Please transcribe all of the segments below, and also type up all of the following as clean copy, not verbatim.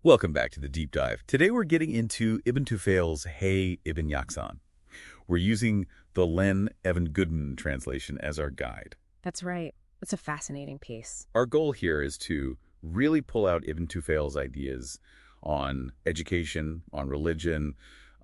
Welcome back to the Deep Dive. Today we're getting into Ibn Tufayl's Hayy ibn Yaqzan. We're using the Len Evan Goodman translation as our guide. That's right. It's a fascinating piece. Our goal here is to really pull out Ibn Tufayl's ideas on education, on religion,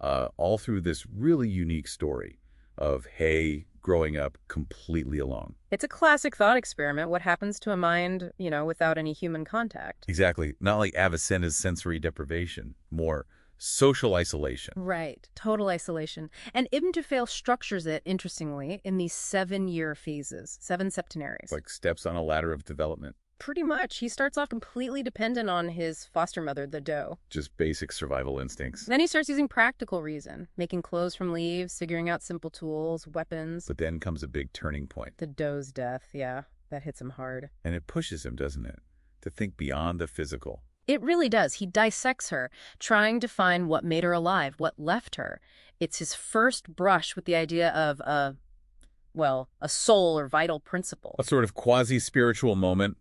all through this really unique story of Hayy growing up completely alone. It's a classic thought experiment. What happens to a mind, without any human contact? Exactly. Not like Avicenna's sensory deprivation, more social isolation. Right. Total isolation. And Ibn Tufayl structures it, interestingly, in these 7-year phases, 7 septenaries. Like steps on a ladder of development. Pretty much. He starts off completely dependent on his foster mother, the doe. Just basic survival instincts. Then he starts using practical reason, making clothes from leaves, figuring out simple tools, weapons. But then comes a big turning point. The doe's death, yeah, that hits him hard. And it pushes him, doesn't it? To think beyond the physical. It really does. He dissects her, trying to find what made her alive, what left her. It's his first brush with the idea of a soul or vital principle. A sort of quasi-spiritual moment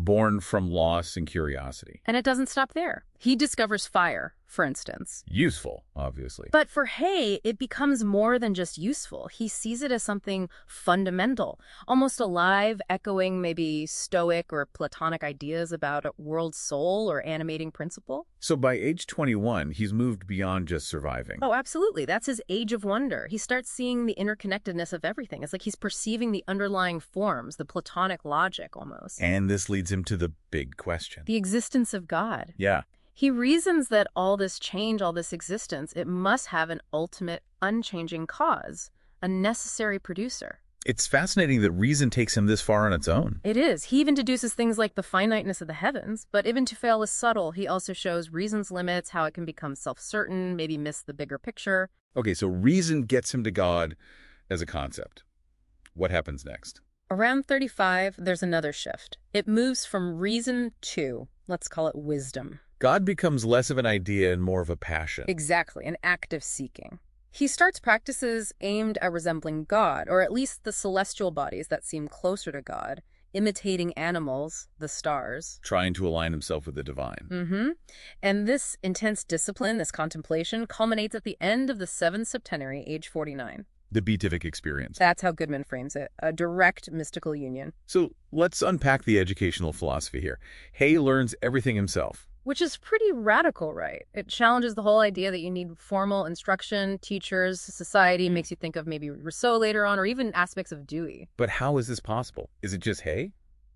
born from loss and curiosity. And it doesn't stop there. He discovers fire, for instance. Useful, obviously. But for Hayy, it becomes more than just useful. He sees it as something fundamental, almost alive, echoing maybe Stoic or Platonic ideas about a world soul or animating principle. So by age 21, he's moved beyond just surviving. Oh, absolutely. That's his age of wonder. He starts seeing the interconnectedness of everything. It's like he's perceiving the underlying forms, the Platonic logic almost. And this leads him to the big question. The existence of God. Yeah. He reasons that all this change, all this existence, it must have an ultimate, unchanging cause, a necessary producer. It's fascinating that reason takes him this far on its own. It is. He even deduces things like the finiteness of the heavens, but Ibn Tufayl is subtle. He also shows reason's limits, how it can become self-certain, maybe miss the bigger picture. Okay, so reason gets him to God as a concept. What happens next? Around 35, there's another shift. It moves from reason to, let's call it wisdom. God becomes less of an idea and more of a passion. Exactly, an act of seeking. He starts practices aimed at resembling God, or at least the celestial bodies that seem closer to God, imitating animals, the stars. Trying to align himself with the divine. And this intense discipline, this contemplation, culminates at the end of the 7th septenary, age 49. The beatific experience. That's how Goodman frames it, a direct mystical union. So let's unpack the educational philosophy here. Hayy learns everything himself. Which is pretty radical, right? It challenges the whole idea that you need formal instruction, teachers, society, makes you think of maybe Rousseau later on, or even aspects of Dewey. But how is this possible? Is it just Hayy?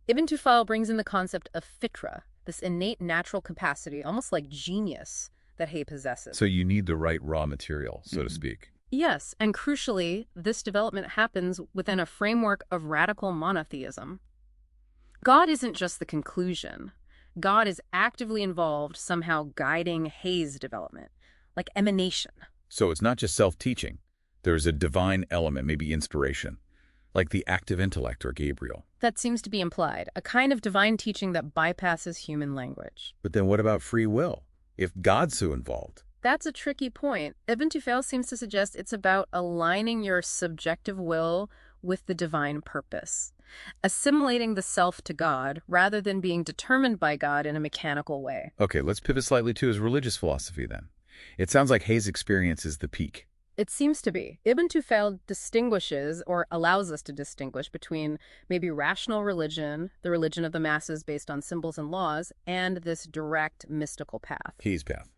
Ibn Tufayl brings in the concept of fitra, this innate natural capacity, almost like genius, that Hayy possesses. So you need the right raw material, so to speak. Yes, and crucially, this development happens within a framework of radical monotheism. God isn't just the conclusion. God is actively involved, somehow guiding Hayy's development, like emanation. So it's not just self-teaching. There's a divine element, maybe inspiration, like the active intellect or Gabriel. That seems to be implied, a kind of divine teaching that bypasses human language. But then what about free will, if God's so involved? That's a tricky point. Ibn Tufayl seems to suggest it's about aligning your subjective will with the divine purpose, assimilating the self to God rather than being determined by God in a mechanical way. Okay, let's pivot slightly to his religious philosophy then. It sounds like Hayy's experience is the peak. It seems to be. Ibn Tufayl distinguishes, or allows us to distinguish, between maybe rational religion, the religion of the masses based on symbols and laws, and this direct mystical path. Hayy's path.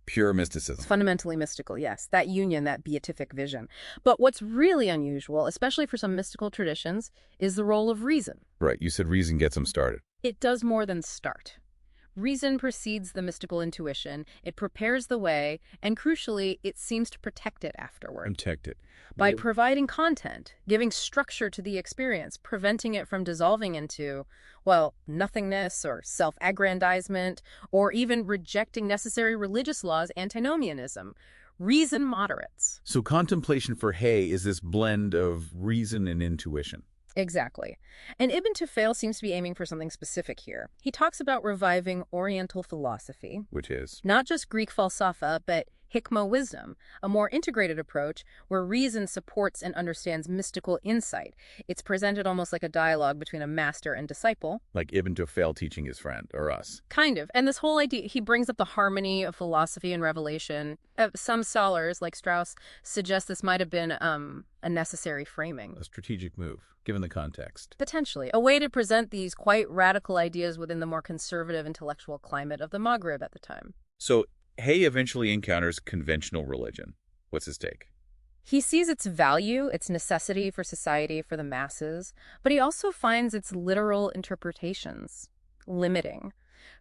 Pure mysticism. Fundamentally mystical, yes. That union, that beatific vision. But what's really unusual, especially for some mystical traditions, is the role of reason. Right, you said reason gets him started. It does more than start. Reason precedes the mystical intuition, it prepares the way, and crucially, it seems to protect it afterward. Protect it. By providing content, giving structure to the experience, preventing it from dissolving into, nothingness or self-aggrandizement, or even rejecting necessary religious laws, antinomianism. Reason moderates. So contemplation for Hayy is this blend of reason and intuition. Exactly. And Ibn Tufayl seems to be aiming for something specific here. He talks about reviving Oriental philosophy. Which is? Not just Greek falsafa, but hikmah wisdom, a more integrated approach where reason supports and understands mystical insight. It's presented almost like a dialogue between a master and disciple. Like Ibn Tufayl teaching his friend, or us. Kind of. And this whole idea, he brings up the harmony of philosophy and revelation. Some scholars, like Strauss, suggest this might have been a necessary framing. A strategic move, given the context. Potentially. A way to present these quite radical ideas within the more conservative intellectual climate of the Maghrib at the time. So, Hayy eventually encounters conventional religion. What's his take? He sees its value, its necessity for society, for the masses, but he also finds its literal interpretations limiting.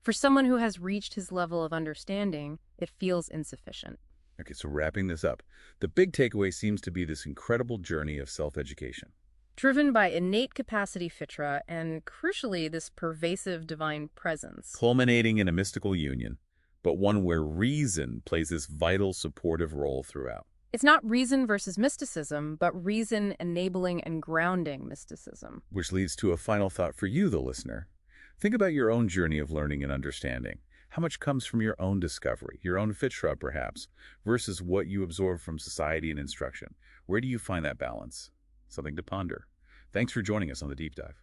For someone who has reached his level of understanding, it feels insufficient. Okay, so wrapping this up, the big takeaway seems to be this incredible journey of self-education. Driven by innate capacity fitra and, crucially, this pervasive divine presence. Culminating in a mystical union, but one where reason plays this vital supportive role throughout. It's not reason versus mysticism, but reason enabling and grounding mysticism. Which leads to a final thought for you, the listener. Think about your own journey of learning and understanding. How much comes from your own discovery, your own fitra perhaps, versus what you absorb from society and instruction? Where do you find that balance? Something to ponder. Thanks for joining us on The Deep Dive.